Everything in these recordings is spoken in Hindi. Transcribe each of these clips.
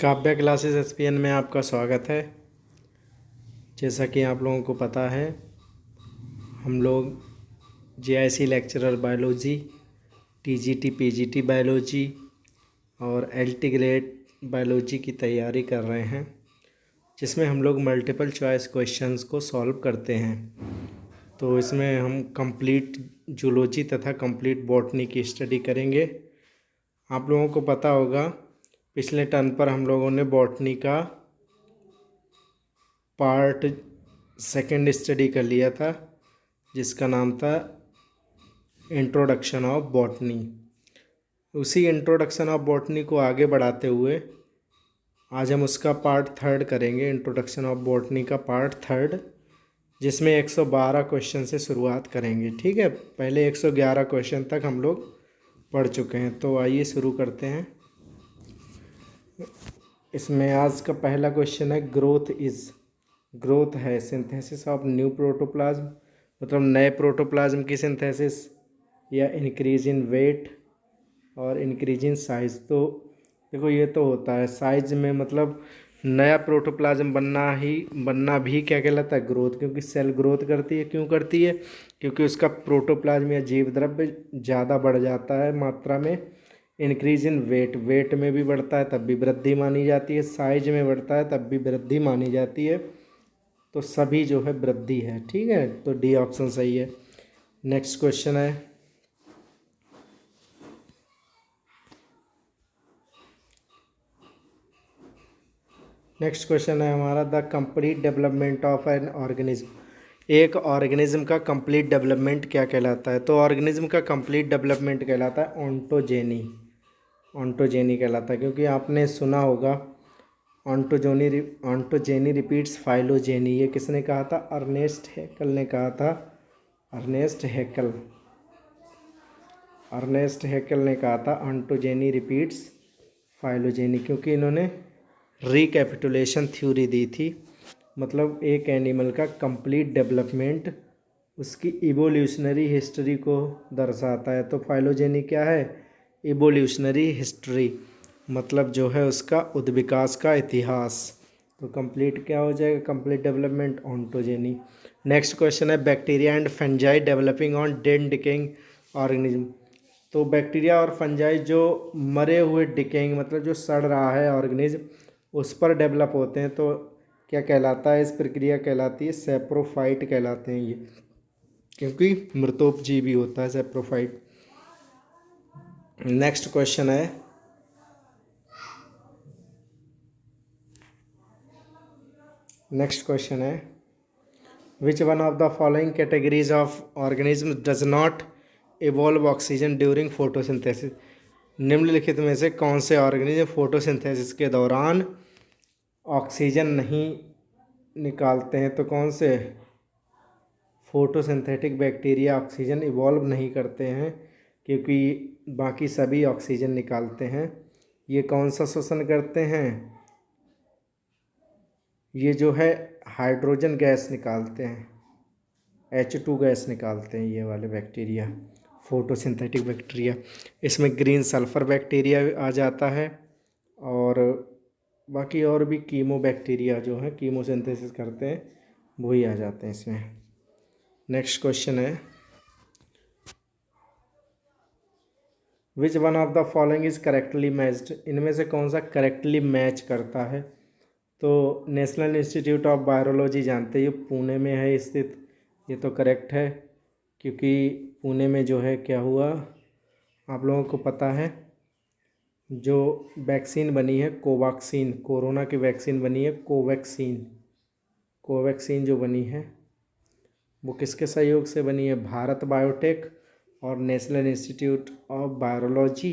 काव्या क्लासेस एसपीएन में आपका स्वागत है। जैसा कि आप लोगों को पता है, हम लोग JIC lecturer biology, TGT PGT biology और एलटी ग्रेड बायोलॉजी की तैयारी कर रहे हैं, जिसमें हम लोग मल्टीपल चॉइस क्वेश्चंस को सॉल्व करते हैं। तो इसमें हम कंप्लीट जूलॉजी तथा कंप्लीट बॉटनी की स्टडी करेंगे। आप लोगों को पता होगा, पिछले टर्म पर हम लोगों ने बॉटनी का पार्ट सेकंड स्टडी कर लिया था, जिसका नाम था इंट्रोडक्शन ऑफ बॉटनी। उसी इंट्रोडक्शन ऑफ बॉटनी को आगे बढ़ाते हुए आज हम उसका पार्ट थर्ड करेंगे, इंट्रोडक्शन ऑफ बॉटनी का पार्ट थर्ड, जिसमें 112 क्वेश्चन से शुरुआत करेंगे। ठीक है, पहले 111 क्वेश्चन तक हम लोग पढ़ चुके हैं। तो आइए शुरू करते हैं। इसमें आज का पहला क्वेश्चन है, ग्रोथ है सिंथेसिस ऑफ न्यू प्रोटोप्लाज्म, मतलब नए प्रोटोप्लाज्म की सिंथेसिस, या इंक्रीज इन वेट और इंक्रीज इन साइज। तो देखो, ये तो होता है साइज में, मतलब नया प्रोटोप्लाज्म बनना भी क्या कहलाता है, ग्रोथ। क्योंकि सेल ग्रोथ करती है, क्यों करती है? क्योंकि उसका प्रोटोप्लाज्म या जीव द्रव्य ज़्यादा बढ़ जाता है मात्रा में। इंक्रीज इन वेट में भी बढ़ता है, तब भी वृद्धि मानी जाती है। साइज में बढ़ता है, तब भी वृद्धि मानी जाती है। तो सभी जो है वृद्धि है। ठीक है, तो डी ऑप्शन सही है। नेक्स्ट क्वेश्चन है, हमारा, the complete development of an organism. एक ऑर्गेनिज्म का कंप्लीट डेवलपमेंट क्या कहलाता है? तो ऑर्गेनिज्म का कंप्लीट डेवलपमेंट कहलाता है ऑन्टोजेनी कहलाता है। क्योंकि आपने सुना होगा, ऑन्टोजेनी रिपीट्स फाइलोजेनी। ये किसने कहा था? अर्नेस्ट हैकल ने कहा था। अर्नेस्ट हैकल ने कहा था ऑन्टोजेनी रिपीट्स फाइलोजेनी, क्योंकि इन्होंने रिकैपिटुलेशन थ्योरी दी थी। मतलब एक एनिमल का कंप्लीट डेवलपमेंट उसकी इवोल्यूशनरी हिस्ट्री को दर्शाता है। तो फाइलोजेनी क्या है? इवोल्यूशनरी हिस्ट्री, मतलब जो है उसका उद्विकास का इतिहास। तो कंप्लीट क्या हो जाएगा? Complete development ontogeny. Next question है, bacteria and fungi developing on dead decaying organism. तो बैक्टीरिया और फंजाई जो मरे हुए डिकेइंग, मतलब जो सड़ रहा है ऑर्गेनिज्म, उस पर डेवलप होते हैं। तो क्या कहलाता है? इस प्रक्रिया कहलाती है सैप्रोफाइट कहलाते हैं ये, क्योंकि मृतोपजीवी होता है सैप्रोफाइट। नेक्स्ट क्वेश्चन है, which one of the following categories of organism does not evolve oxygen during photosynthesis. निम्नलिखित में से कौन से ऑर्गेनिज्म फोटोसिंथेसिस के दौरान ऑक्सीजन नहीं निकालते हैं? तो कौन से? फोटोसिंथेटिक बैक्टीरिया ऑक्सीजन इवॉल्व नहीं करते हैं, क्योंकि बाकी सभी ऑक्सीजन निकालते हैं। ये कौन सा श्वसन करते हैं? ये जो है हाइड्रोजन गैस निकालते हैं, H2 गैस निकालते हैं ये वाले बैक्टीरिया, फोटोसिंथेटिक बैक्टीरिया। इसमें ग्रीन सल्फर बैक्टीरिया आ जाता है, और बाकी और भी कीमो बैक्टीरिया जो है कीमोसिंथेसिस करते हैं, वही आ जाते हैं इसमें। नेक्स्ट क्वेश्चन है, which one of the following is correctly matched. इनमें से कौन सा करेक्टली मैच करता है? तो नेशनल इंस्टीट्यूट ऑफ वायरोलॉजी जानते हैं, ये पुणे में है स्थित। ये तो करेक्ट है, क्योंकि पुणे में जो है क्या हुआ, आप लोगों को पता है, जो वैक्सीन बनी है कोवैक्सीन, कोरोना की वैक्सीन बनी है कोवैक्सीन जो बनी है वो किसके सहयोग से बनी है? भारत बायोटेक और national institute of virology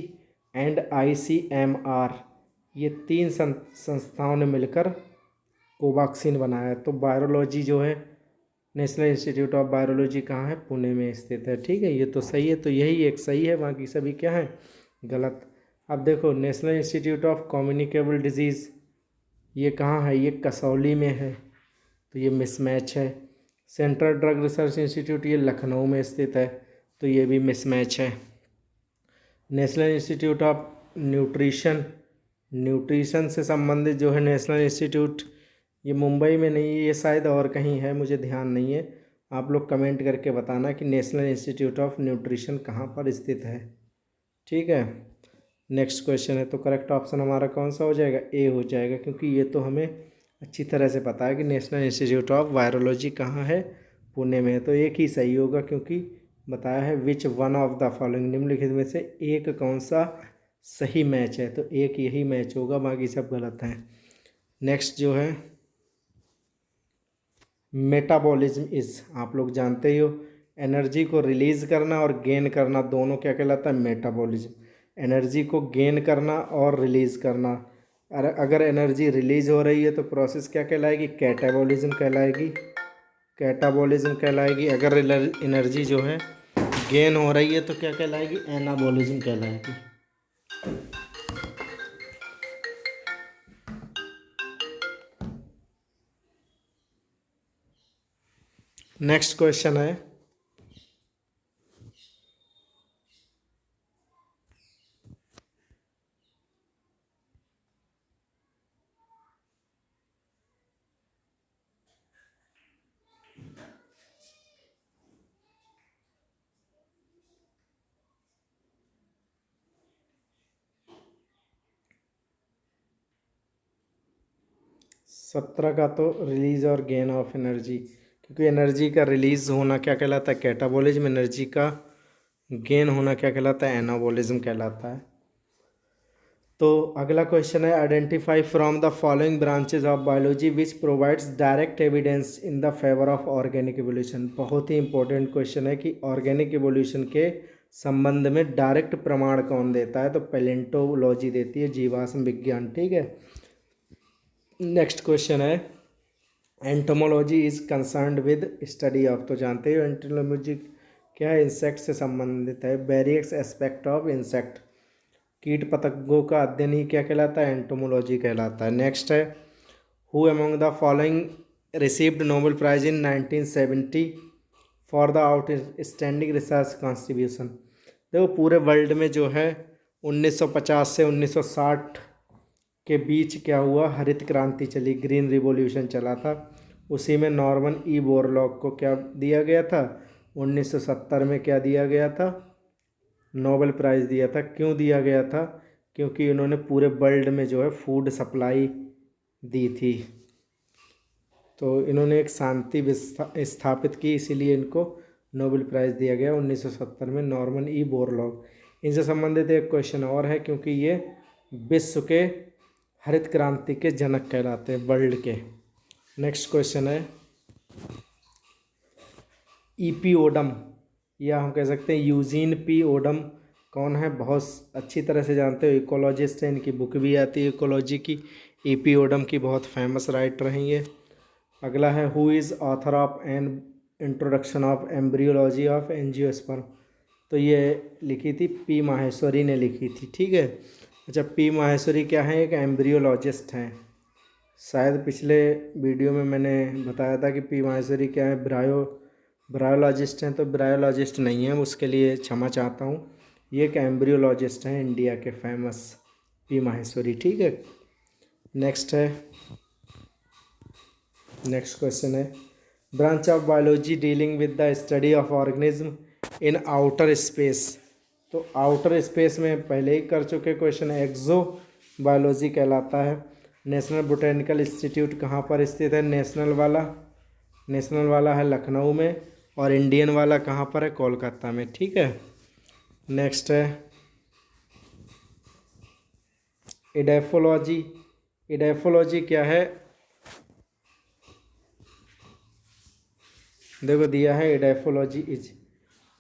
and ICMR, ये तीन संस्थाओं ने मिलकर कोवैक्सीन बनाया। तो वायरोलॉजी जो है, नेशनल इंस्टीट्यूट ऑफ वायरोलॉजी कहाँ है? पुणे में स्थित है। ठीक है, ये तो सही है। तो यही एक सही है, बाकी सभी क्या है? गलत। अब देखो, national institute of communicable disease ये कहाँ है? ये कसौली में है, तो ये मिसमैच है। सेंट्रल ड्रग रिसर्च इंस्टीट्यूट ये लखनऊ में स्थित है, तो ये भी मिसमैच है। National institute of nutrition nutrition से संबंधित जो है नेशनल इंस्टीट्यूट, ये मुंबई में नहीं है, ये शायद और कहीं है, मुझे ध्यान नहीं है। आप लोग कमेंट करके बताना कि नेशनल इंस्टीट्यूट ऑफ न्यूट्रिशन कहाँ पर स्थित है। ठीक है, नेक्स्ट क्वेश्चन है, तो करेक्ट ऑप्शन हमारा कौन सा हो जाएगा? ए हो जाएगा, क्योंकि ये तो हमें अच्छी तरह से पता है कि नेशनल इंस्टीट्यूट ऑफ वायरोलॉजी कहाँ है, पुणे में है। तो एक ही सही होगा, क्योंकि बताया है which one of the following, निम्नलिखित में से एक कौन सा सही मैच है, तो एक यही मैच होगा, बाकी सब गलत हैं। नेक्स्ट जो है मेटाबॉलिज्म इज, आप लोग जानते ही हो, एनर्जी को रिलीज़ करना और गेन करना दोनों क्या कहलाता है? मेटाबॉलिज्म। एनर्जी को गेन करना और रिलीज़ करना, अगर एनर्जी रिलीज़ हो रही है तो प्रोसेस क्या कहलाएगी? कैटाबॉलिज्म कहलाएगी, कैटाबॉलिज्म कहलाएगी। अगर एनर्जी जो है गेन हो रही है तो क्या कहलाएगी? एनाबॉलिज्म कहलाएगी। नेक्स्ट क्वेश्चन है, सत्रह का तो रिलीज और गेन ऑफ एनर्जी, क्योंकि एनर्जी का रिलीज होना क्या कहलाता है? कैटाबॉलिज्म। एनर्जी का गेन होना क्या कहलाता है? एनाबॉलिज्म कहलाता है। तो अगला क्वेश्चन है, identify from the following branches of biology which provides direct evidence in the favour of organic evolution. बहुत ही इंपॉर्टेंट क्वेश्चन है कि ऑर्गेनिक एवोल्यूशन के संबंध में डायरेक्ट प्रमाण कौन देता है? तो पैलेंटोलॉजी देती है, जीवाश्म विज्ञान। ठीक है, नेक्स्ट क्वेश्चन है, entomology is concerned with study of, तो जानते हो एंटोमोलॉजी क्या है? इंसेक्ट से संबंधित है, वेरियस एस्पेक्ट ऑफ इंसेक्ट, कीट पतंगों का अध्ययन ही क्या कहलाता है? एंटोमोलॉजी कहलाता है। नेक्स्ट है, who among the following received Nobel prize in 1970 for the outstanding research contribution. देखो पूरे वर्ल्ड में जो है 1950 से 1960 के बीच क्या हुआ? हरित क्रांति चली, ग्रीन रिवॉल्यूशन चला था। उसी में नॉर्मन ई बोरलॉग को क्या दिया गया था? 1970 में क्या दिया गया था? नोबेल प्राइज़ दिया था। क्यों दिया गया था? क्योंकि इन्होंने पूरे वर्ल्ड में जो है फूड सप्लाई दी थी, तो इन्होंने एक शांति स्थापित की, इसीलिए इनको नोबेल प्राइज़ दिया गया 1970 में, नॉर्मन ई बोरलॉग। इनसे संबंधित एक क्वेश्चन और है, क्योंकि ये विश्व के हरित क्रांति के जनक कहलाते हैं, वर्ल्ड के। नेक्स्ट क्वेश्चन है, ईपी ओडम, या हम कह सकते हैं यूजीन पी ओडम कौन है? बहुत अच्छी तरह से जानते हो, इकोलॉजिस्ट है, इनकी बुक भी आती है इकोलॉजी की। ईपी ओडम की बहुत फेमस राइटर हैं ये। अगला है, who is author of an introduction of embryology of angiosperm, तो ये लिखी थी पी माहेश्वरी ने लिखी थी। ठीक है, अच्छा, पी माहेश्वरी क्या है? एक एम्ब्रियोलॉजिस्ट हैं। शायद पिछले वीडियो में मैंने बताया था कि पी माहेश्वरी क्या है, ब्रायोलॉजिस्ट हैं, तो ब्रायोलॉजिस्ट नहीं है, उसके लिए क्षमा चाहता हूँ। ये एक एम्ब्रियोलॉजिस्ट हैं, इंडिया के फेमस, पी माहेश्वरी। ठीक है, नेक्स्ट है, नेक्स्ट क्वेश्चन है, branch of biology dealing with the study of organism in outer space, तो आउटर स्पेस में पहले ही कर चुके क्वेश्चन है, एक्सो बायोलॉजी कहलाता है। नेशनल बोटेनिकल इंस्टीट्यूट कहाँ पर स्थित है? नेशनल वाला है लखनऊ में, और इंडियन वाला कहाँ पर है? कोलकाता में। ठीक है, नेक्स्ट है, एडेफोलॉजी। एडेफोलॉजी क्या है? देखो दिया है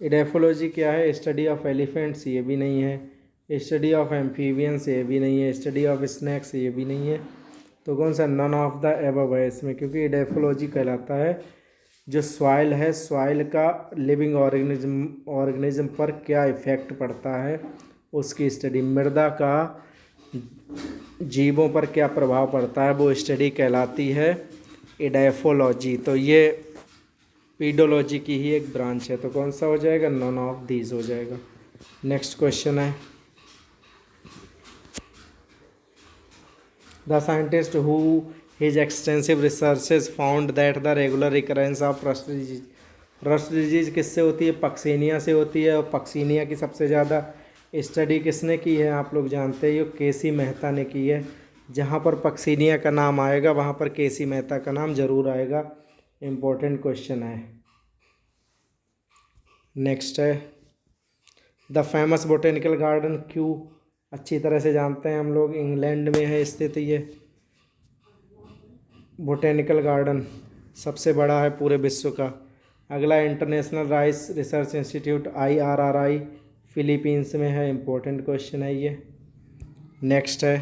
एडेफोलॉजी क्या है? स्टडी ऑफ एलिफेंट्स, ये भी नहीं है। स्टडी ऑफ एम्फीबियंस, ये भी नहीं है। स्टडी ऑफ स्नैक्स, ये भी नहीं है। तो कौन सा? नन ऑफ द एबव है इसमें, क्योंकि एडेफोलॉजी कहलाता है जो सॉइल है, सॉइल का लिविंग ऑर्गेनिज्म पर क्या इफेक्ट पड़ता है उसकी स्टडी, मृदा का जीवों पर क्या प्रभाव पड़ता है वो स्टडी कहलाती है एडेफोलॉजी। तो ये पीडोलॉजी की ही एक ब्रांच है, तो कौन सा हो जाएगा? नॉन ऑफ दीज हो जाएगा। नेक्स्ट क्वेश्चन है, the scientist who his extensive researches found that the regular recurrence of rust disease. Rust disease किससे होती है? पक्सीनिया से होती है। और पक्सीनिया की सबसे ज़्यादा स्टडी किसने की है? आप लोग जानते ही हो, केसी मेहता ने की है। जहाँ पर पक्सीनिया का नाम आएगा वहाँ पर केसी मेहता का नाम जरूर आएगा। इम्पोर्टेंट क्वेश्चन है। नेक्स्ट है द फेमस बोटेनिकल गार्डन क्यों अच्छी तरह से जानते हैं हम लोग, इंग्लैंड में है स्थित ये बोटेनिकल गार्डन, सबसे बड़ा है पूरे विश्व का। अगला international rice research institute IRRI Philippines में है। इम्पोर्टेंट क्वेश्चन है ये। नेक्स्ट है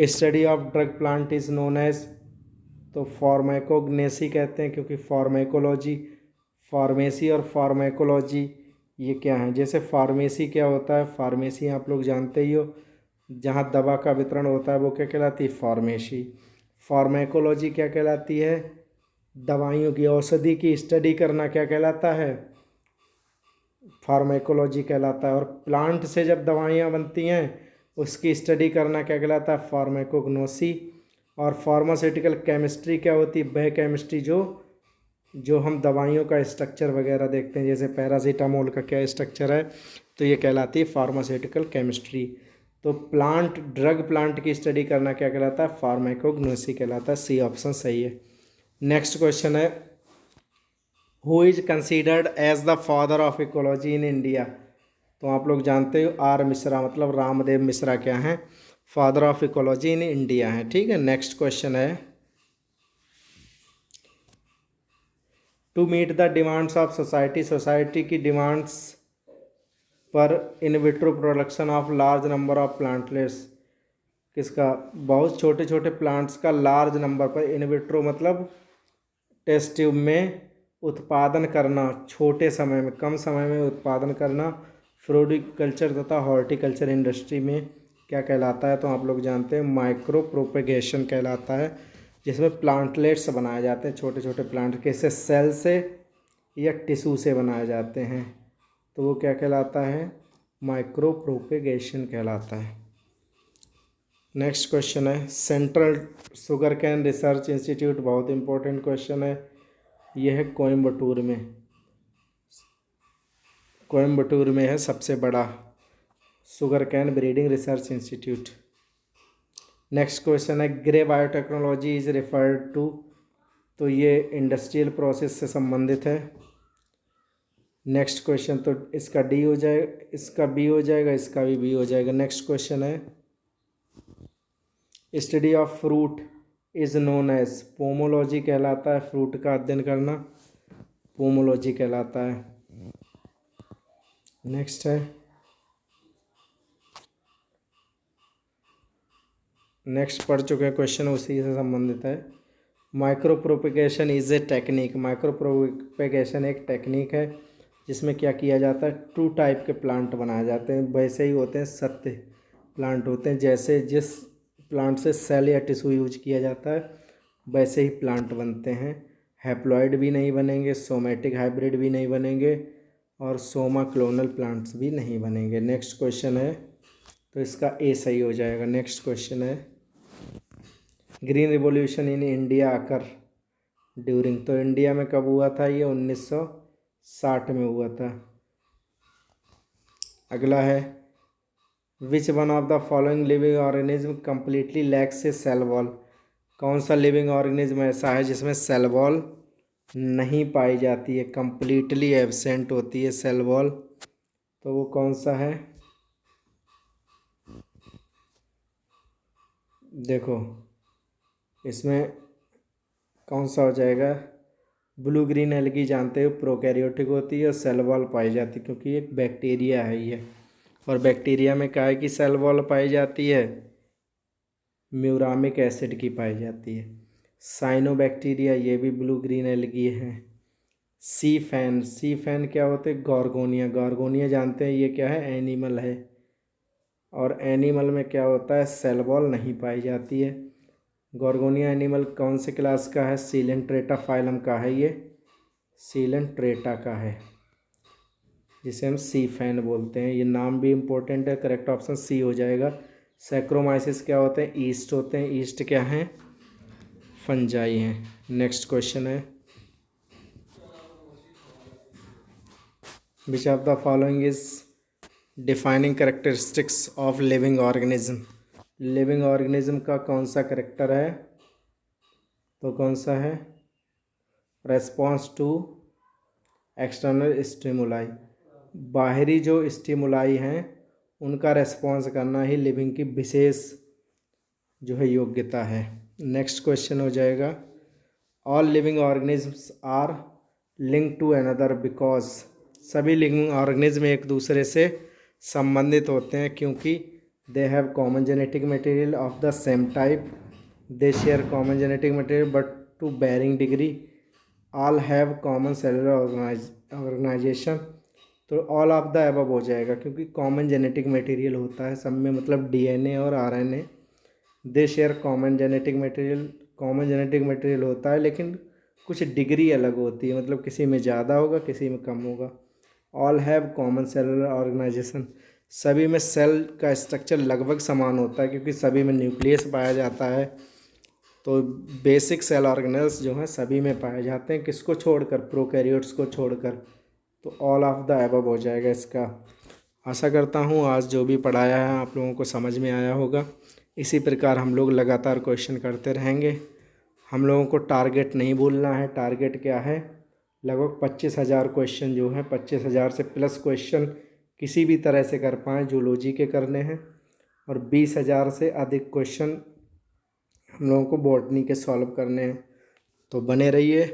study of drug plant is known as, तो फार्माकोग्नेसी कहते हैं, क्योंकि फार्माकोलॉजी, फार्मेसी और फार्माकोलॉजी ये क्या है? जैसे फार्मेसी क्या होता है? फार्मेसी आप लोग जानते ही हो, जहाँ दवा का वितरण होता है वो क्या कहलाती है? फार्मेसी। फार्माकोलॉजी क्या कहलाती है? दवाइयों की, औषधि की स्टडी करना क्या कहलाता है? फार्माकोलॉजी कहलाता है। और प्लांट से जब दवाइयाँ बनती हैं उसकी स्टडी करना क्या कहलाता है? फार्माकोग्नोसी। और फार्मास्यूटिकल केमिस्ट्री क्या होती है? वह केमिस्ट्री जो हम दवाइयों का स्ट्रक्चर वगैरह देखते हैं, जैसे पैरासीटामोल का क्या स्ट्रक्चर है, तो ये कहलाती है फार्मास्यूटिकल केमिस्ट्री। तो ड्रग प्लांट की स्टडी करना क्या कहलाता है? फार्माकोग्नोसी कहलाता है। सी ऑप्शन सही है। नेक्स्ट क्वेश्चन है who is considered as the father of ecology in India. तो आप लोग जानते हो R मिश्रा, मतलब रामदेव मिश्रा क्या हैं? Father of ecology in India है। ठीक है। नेक्स्ट क्वेश्चन है to meet the demands of society, society की डिमांड्स पर in vitro production of large number of plantlets, किसका? बहुत छोटे छोटे प्लांट्स का लार्ज नंबर पर, इन विट्रो मतलब टेस्ट ट्यूब में उत्पादन करना, छोटे समय में, कम समय में उत्पादन करना, फ्लोरिकल्चर तथा हॉर्टिकल्चर इंडस्ट्री में क्या कहलाता है? तो आप लोग जानते हैं माइक्रो प्रोपेगेशन कहलाता है, जिसमें प्लांटलेट्स बनाए जाते हैं, छोटे छोटे प्लांट, कैसे? सेल से या टिश्यू से बनाए जाते हैं, तो वो क्या कहलाता है? माइक्रो प्रोपेगेशन कहलाता है। नेक्स्ट क्वेश्चन है central sugar cane research institute, बहुत इंपॉर्टेंट क्वेश्चन है। यह है कोयम्बटूर में, कोयम्बटूर में है सबसे बड़ा sugar cane breeding research institute. Next question है grey biotechnology is referred to, तो ये इंडस्ट्रियल प्रोसेस से संबंधित है। नेक्स्ट क्वेश्चन, तो इसका डी हो जाएगा, इसका बी हो जाएगा, इसका भी बी हो जाएगा। नेक्स्ट क्वेश्चन है study of fruit is known as, pomology कहलाता है, फ्रूट का अध्ययन करना पोमोलॉजी कहलाता है। नेक्स्ट है नेक्स्ट पढ़ चुके हैं क्वेश्चन, उसी से संबंधित है। Micro propagation is a technique, micro propagation एक टेक्निक है जिसमें क्या किया जाता है? टू टाइप के प्लांट बनाए जाते हैं, वैसे ही होते हैं, सत्य प्लांट होते हैं, जैसे जिस प्लांट से सेल या टिश्यू यूज किया जाता है वैसे ही प्लांट बनते हैं। हैप्लॉइड भी नहीं बनेंगे, सोमेटिक हाइब्रिड भी नहीं बनेंगे, और सोमा क्लोनल प्लांट्स भी नहीं बनेंगे। नेक्स्ट क्वेश्चन है, तो इसका ए सही हो जाएगा। नेक्स्ट क्वेश्चन है green revolution in India occur during, तो इंडिया में कब हुआ था? ये 1960 में हुआ था। अगला है which one of the following living organism completely lacks a cell wall, कौन सा लिविंग ऑर्गेनिज्म ऐसा है जिसमें सेल वॉल नहीं पाई जाती है, कम्प्लीटली एब्सेंट होती है सेल वॉल, तो वो कौन सा है? देखो इसमें कौन सा हो जाएगा? ब्लू ग्रीन एल्गी जानते हो प्रोकैरियोटिक होती है और सेल वॉल पाई जाती है, क्योंकि एक बैक्टीरिया है ये, और बैक्टीरिया में क्या है कि सेल वॉल पाई जाती है? म्यूरामिक एसिड की पाई जाती है। साइनोबैक्टीरिया ये भी ब्लू ग्रीन एल्गी है। सी फैन क्या होते हैं? गॉर्गोनिया, गॉर्गोनिया जानते हैं ये क्या है? एनिमल है, और एनिमल में क्या होता है? सेल वॉल नहीं पाई जाती है। गॉर्गोनिया एनिमल कौन से क्लास का है? सीलेंट्रेटा फाइलम का है, ये सीलेंट्रेटा का है, जिसे हम सी फैन बोलते हैं। ये नाम भी इम्पोर्टेंट है, करेक्ट ऑप्शन सी हो जाएगा, सैक्रोमाइसिस क्या होते हैं? ईस्ट होते हैं। ईस्ट क्या हैं? फंजाई हैं। नेक्स्ट क्वेश्चन है, which of the following is defining characteristics of living organism? Living organism का कौन सा करेक्टर है? तो कौन सा है? रेस्पॉन्स टू एक्सटर्नल स्टिमुलाई, बाहरी जो स्टिमुलाई हैं उनका रेस्पॉन्स करना ही लिविंग की विशेष जो है योग्यता है। नेक्स्ट क्वेश्चन हो जाएगा, all living organisms are link to another because, सभी लिविंग ऑर्गेनिज्म एक दूसरे से संबंधित होते हैं क्योंकि they have common genetic material of the same type, they share common genetic material but to varying degree, all have common cellular organization. तो ऑल ऑफ द अबव हो जाएगा क्योंकि कॉमन जेनेटिक मटेरियल होता है सब में, मतलब डीएनए और RNA. They share common genetic material, common genetic material होता है लेकिन कुछ डिग्री अलग होती है, मतलब किसी में ज़्यादा होगा किसी में कम होगा। All have common cellular organization, सभी में सेल का स्ट्रक्चर लगभग समान होता है क्योंकि सभी में न्यूक्लियस पाया जाता है। तो बेसिक सेल ऑर्गेनेल्स जो हैं सभी में पाए जाते हैं, किसको छोड़कर? प्रोकैरियोट्स को छोड़कर। तो ऑल ऑफ द अबव हो जाएगा इसका। आशा करता हूँ आज जो भी पढ़ाया है आप लोगों को समझ में आया होगा। इसी प्रकार हम लोग लगातार क्वेश्चन करते रहेंगे। हम लोगों को टारगेट नहीं भूलना है। टारगेट क्या है? लगभग 25,000 क्वेश्चन जो हैं, 25,000 से प्लस क्वेश्चन किसी भी तरह से कर पाएँ जूलॉजी के करने हैं, और 20,000 से अधिक क्वेश्चन हम लोगों को बॉटनी के सॉल्व करने हैं। तो बने रहिए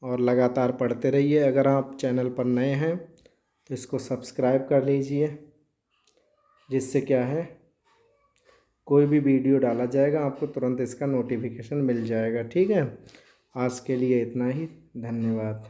और लगातार पढ़ते रहिए। अगर आप चैनल पर नए हैं तो इसको सब्सक्राइब कर लीजिए, जिससे क्या है कोई भी वीडियो डाला जाएगा आपको तुरंत इसका नोटिफिकेशन मिल जाएगा। ठीक है, आज के लिए इतना ही। धन्यवाद।